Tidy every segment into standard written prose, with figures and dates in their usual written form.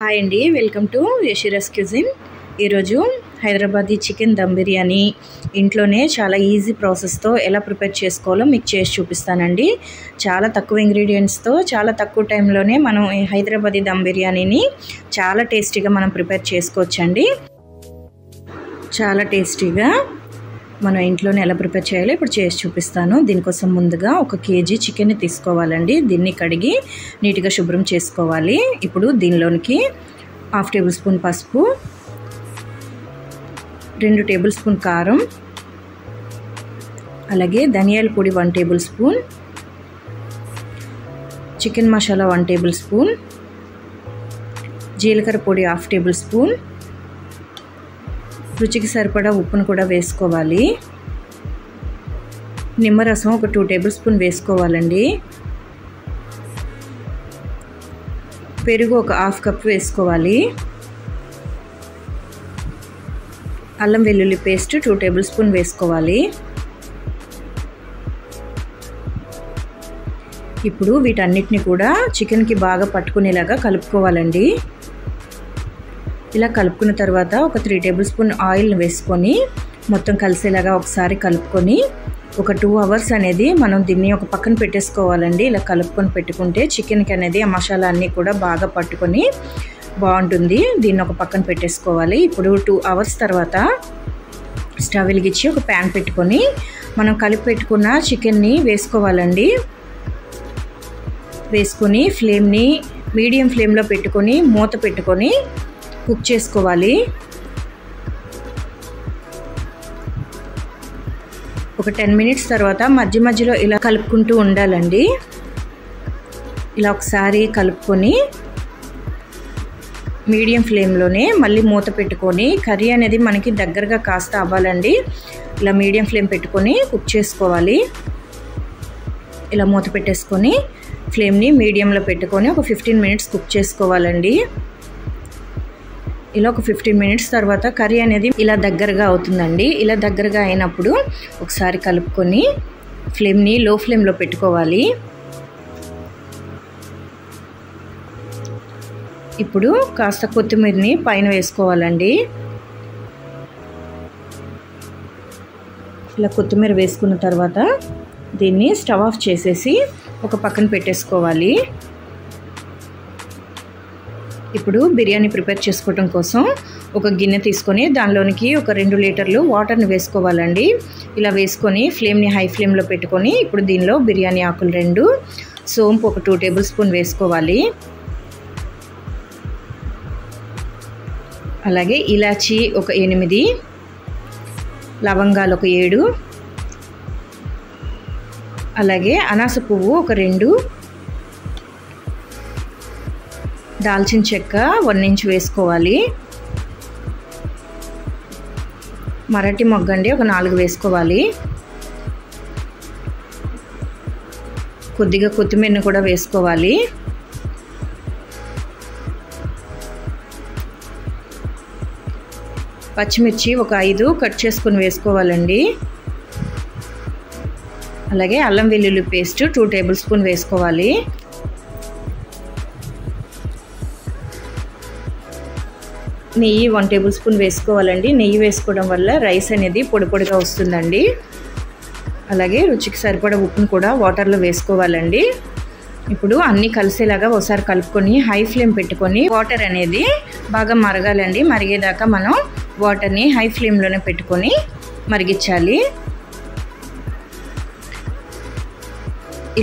Hi అండి, welcome to యషిరాస్ cuisine. ఈరోజు Hyderabadi chicken dum biryani ఇంట్లోనే చాలా ఈజీ ప్రాసెస్తో ఎలా ప్రిపేర్ చేసుకోవాలో మీకు చేసి చూపిస్తానండి. చాలా తక్కువ ఇంగ్రీడియంట్స్తో చాలా తక్కువ టైంలోనే మనం ఈ హైదరాబాదీ దమ్ బిర్యానీని చాలా టేస్టీగా మనం ప్రిపేర్ చేసుకోవచ్చండి. చాలా టేస్టీగా మనం ఇంట్లోనే ఎలా ప్రిపేర్ చేయాలో ఇప్పుడు చేసి చూపిస్తాను. దీనికోసం ముందుగా 1 కేజీ చికెన్ని తీసుకోవాలండి. దీన్ని కడిగి నీట్గా శుభ్రం చేసుకోవాలి. ఇప్పుడు దీనిలోనికి 1/2 టేబుల్ స్పూన్ పసుపు, 2 టేబుల్ స్పూన్ కారం, అలాగే ధనియాల పొడి 1 table spoon, chicken masala 1 table spoon, జీలకర్ర పొడి 1/2 టేబుల్ స్పూన్, రుచికి సరిపడా ఉప్పును కూడా వేసుకోవాలి. నిమ్మరసం 1 2 టేబుల్ స్పూన్ వేసుకోవాలండి. పెరుగు 1 1/2 కప్ వేసుకోవాలి. అల్లం వెల్లుల్లి పేస్ట్ 2 టేబుల్ స్పూన్ వేసుకోవాలి. ఇప్పుడు వీటన్నిటిని కూడా చికెన్కి బాగా పట్టుకునేలాగా కలుపుకోవాలండి. ఇలా కలుపుకున్న తర్వాత 3 టేబుల్ స్పూన్ ఆయిల్ వేసుకొని మొత్తం కలిసేలాగా ఒకసారి కలుపుకొని 2 అవర్స్ అనేది మనం దీన్ని ఒక పక్కన పెట్టేసుకోవాలండి. ఇలా కలుపుకొని పెట్టుకుంటే చికెన్కి అనేది ఆ మసాలా అన్నీ కూడా బాగా పట్టుకొని బాగుంటుంది. దీన్ని ఒక పక్కన పెట్టేసుకోవాలి. ఇప్పుడు 2 అవర్స్ తర్వాత స్టవ్ వెలిగించి ఒక ప్యాన్ పెట్టుకొని మనం కలిపి పెట్టుకున్న చికెన్ని వేసుకోవాలండి. వేసుకొని ఫ్లేమ్ని మీడియం ఫ్లేమ్లో పెట్టుకొని మూత పెట్టుకొని కుక్ చేసుకోవాలి. ఒక 10 మినిట్స్ తర్వాత మధ్య మధ్యలో ఇలా కలుపుకుంటూ ఉండాలండి. ఇలా ఒకసారి కలుపుకొని మీడియం ఫ్లేమ్లోనే మళ్ళీ మూత పెట్టుకొని కర్రీ అనేది మనకి దగ్గరగా కాస్త అవ్వాలండి. ఇలా మీడియం ఫ్లేమ్ పెట్టుకొని కుక్ చేసుకోవాలి. ఇలా మూత పెట్టేసుకొని ఫ్లేమ్ని మీడియంలో పెట్టుకొని ఒక 15 మినిట్స్ కుక్ చేసుకోవాలండి. ఇలా ఒక 15 మినిట్స్ తర్వాత కర్రీ అనేది ఇలా దగ్గరగా అవుతుందండి. ఇలా దగ్గరగా అయినప్పుడు ఒకసారి కలుపుకొని ఫ్లేమ్ని లో ఫ్లేమ్లో పెట్టుకోవాలి. ఇప్పుడు కాస్త కొత్తిమీరని పైన వేసుకోవాలండి. ఇలా కొత్తిమీర వేసుకున్న తర్వాత దీన్ని స్టవ్ ఆఫ్ చేసేసి ఒక పక్కన పెట్టేసుకోవాలి. ఇప్పుడు బిర్యానీ ప్రిపేర్ చేసుకోవడం కోసం ఒక గిన్నె తీసుకొని దానిలోనికి ఒక 2 లీటర్లు వాటర్ని వేసుకోవాలండి. ఇలా వేసుకొని ఫ్లేమ్ని హై ఫ్లేమ్లో పెట్టుకొని ఇప్పుడు దీనిలో బిర్యానీ ఆకులు 2, సోంపు 1 2 టేబుల్ స్పూన్ వేసుకోవాలి. అలాగే ఇలాచీ 8, లవంగాలు 7, అలాగే అనాస పువ్వు 2, దాల్చిన చెక్క 1 ఇంచ్ వేసుకోవాలి. మరాఠీ మొగ్గండి 4 వేసుకోవాలి. కొద్దిగా కొత్తిమీరని కూడా వేసుకోవాలి. పచ్చిమిర్చి 5 కట్ చేసుకొని వేసుకోవాలండి. అలాగే అల్లం వెల్లుల్లి పేస్ట్ 2 టేబుల్ స్పూన్ వేసుకోవాలి. నెయ్యి 1 టేబుల్ స్పూన్ వేసుకోవాలండి. నెయ్యి వేసుకోవడం వల్ల రైస్ అనేది పొడి పొడిగా వస్తుందండి. అలాగే రుచికి సరిపడా ఉప్పును కూడా వాటర్లో వేసుకోవాలండి. ఇప్పుడు అన్నీ కలిసేలాగా ఒకసారి కలుపుకొని హై ఫ్లేమ్ పెట్టుకొని వాటర్ అనేది బాగా మరగాలండి. మరిగేదాకా మనం వాటర్ని హై ఫ్లేమ్లోనే పెట్టుకొని మరిగించాలి.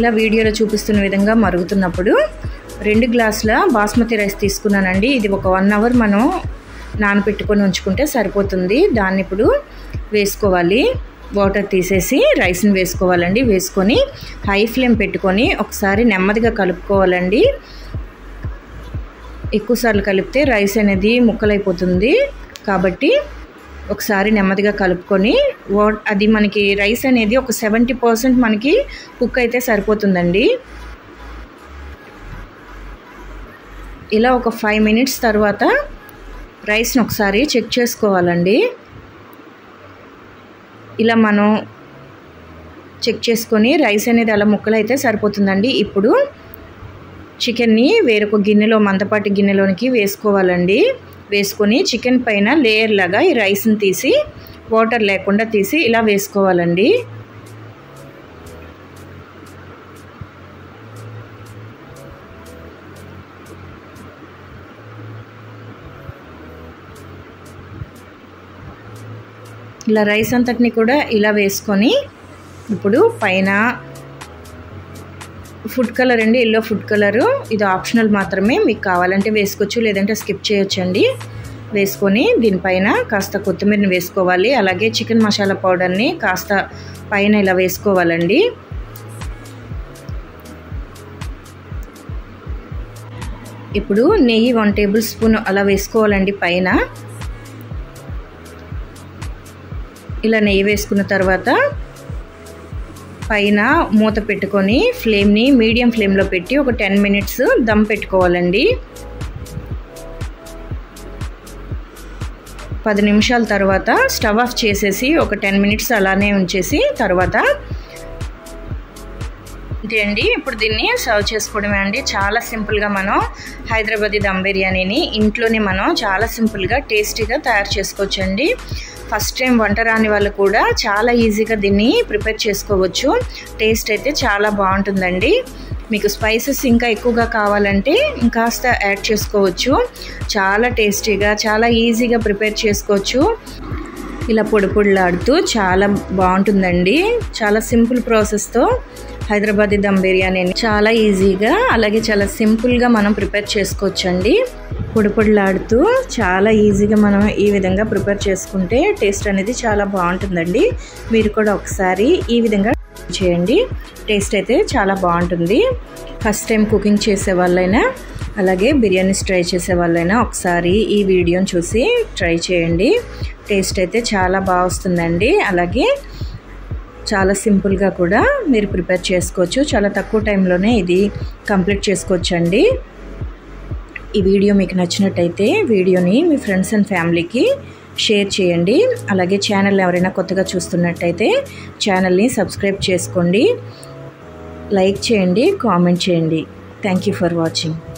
ఇలా వీడియోలో చూపిస్తున్న విధంగా మరుగుతున్నప్పుడు 2 గ్లాసుల బాస్మతి రైస్ తీసుకున్నానండి. ఇది ఒక 1 అవర్ మనం నానబెట్టుకొని ఉంచుకుంటే సరిపోతుంది. దాన్ని ఇప్పుడు వేసుకోవాలి. వాటర్ తీసేసి రైస్ని వేసుకోవాలండి. వేసుకొని హై ఫ్లేమ్ పెట్టుకొని ఒకసారి నెమ్మదిగా కలుపుకోవాలండి. ఎక్కువసార్లు కలిపితే రైస్ అనేది ముక్కలైపోతుంది. కాబట్టి ఒకసారి నెమ్మదిగా కలుపుకొని అది మనకి రైస్ అనేది ఒక 70% మనకి కుక్ అయితే సరిపోతుందండి. ఇలా ఒక 5 మినిట్స్ తర్వాత రైస్ని ఒకసారి చెక్ చేసుకోవాలండి. ఇలా మనం చెక్ చేసుకొని రైస్ అనేది అలా ముక్కలు అయితే సరిపోతుందండి. ఇప్పుడు చికెన్ని వేరొక గిన్నెలో మందపాటి గిన్నెలోనికి వేసుకోవాలండి. వేసుకొని చికెన్ పైన లేయర్ లాగా ఈ రైస్ని తీసి వాటర్ లేకుండా తీసి ఇలా వేసుకోవాలండి. ఇలా రైస్ అంతటిని కూడా ఇలా వేసుకొని ఇప్పుడు పైన ఫుడ్ కలర్ అండి, ఎల్లో ఫుడ్ కలరు, ఇది ఆప్షనల్ మాత్రమే, మీకు కావాలంటే వేసుకోవచ్చు లేదంటే స్కిప్ చేయొచ్చండి. వేసుకొని దీనిపైన కాస్త కొత్తిమీరని వేసుకోవాలి. అలాగే చికెన్ మసాలా పౌడర్ని కాస్త పైన ఇలా వేసుకోవాలండి. ఇప్పుడు నెయ్యి 1 టేబుల్ స్పూన్ అలా వేసుకోవాలండి పైన. ఇలా నెయ్యి వేసుకున్న తర్వాత పైన మూత పెట్టుకొని ఫ్లేమ్ని మీడియం ఫ్లేమ్లో పెట్టి ఒక 10 మినిట్స్ దమ్ పెట్టుకోవాలండి. 10 నిమిషాల తర్వాత స్టవ్ ఆఫ్ చేసేసి ఒక 10 మినిట్స్ అలానే ఉంచేసి తర్వాత ఇది అండి. ఇప్పుడు దీన్ని సర్వ్ చేసుకోవడమే అండి. చాలా సింపుల్గా మనం హైదరాబాదీ దమ్ బిర్యానీని ఇంట్లోనే మనం చాలా సింపుల్గా టేస్టీగా తయారు చేసుకోవచ్చండి. ఫస్ట్ టైం వంట రాని వాళ్ళు కూడా చాలా ఈజీగా దీన్ని ప్రిపేర్ చేసుకోవచ్చు. టేస్ట్ అయితే చాలా బాగుంటుందండి. మీకు స్పైసెస్ ఇంకా ఎక్కువగా కావాలంటే ఇంకాస్త యాడ్ చేసుకోవచ్చు. చాలా టేస్టీగా చాలా ఈజీగా ప్రిపేర్ చేసుకోవచ్చు. ఇలా పొడి పొడిలాడుతూ చాలా బాగుంటుందండి. చాలా సింపుల్ ప్రాసెస్తో హైదరాబాదీ దమ్ బిర్యానీని చాలా ఈజీగా అలాగే చాలా సింపుల్గా మనం ప్రిపేర్ చేసుకోవచ్చండి. పొడి పొడిలాడుతూ చాలా ఈజీగా మనం ఈ విధంగా ప్రిపేర్ చేసుకుంటే టేస్ట్ అనేది చాలా బాగుంటుందండి. మీరు కూడా ఒకసారి ఈ విధంగా చేయండి. టేస్ట్ అయితే చాలా బాగుంటుంది. ఫస్ట్ టైం కుకింగ్ చేసే వాళ్ళైనా అలాగే బిర్యానీస్ ట్రై చేసే వాళ్ళైనా ఒకసారి ఈ వీడియోని చూసి ట్రై చేయండి. టేస్ట్ అయితే చాలా బాగా వస్తుందండి. అలాగే చాలా సింపుల్గా కూడా మీరు ప్రిపేర్ చేసుకోవచ్చు. చాలా తక్కువ టైంలోనే ఇది కంప్లీట్ చేసుకోవచ్చండి. ఈ వీడియో మీకు నచ్చినట్టయితే వీడియోని మీ ఫ్రెండ్స్ అండ్ ఫ్యామిలీకి షేర్ చేయండి. అలాగే ఛానల్ ఎవరైనా కొత్తగా చూస్తున్నట్టయితే ఛానల్ని సబ్స్క్రైబ్ చేసుకోండి, లైక్ చేయండి, కామెంట్ చేయండి. Thank you for watching.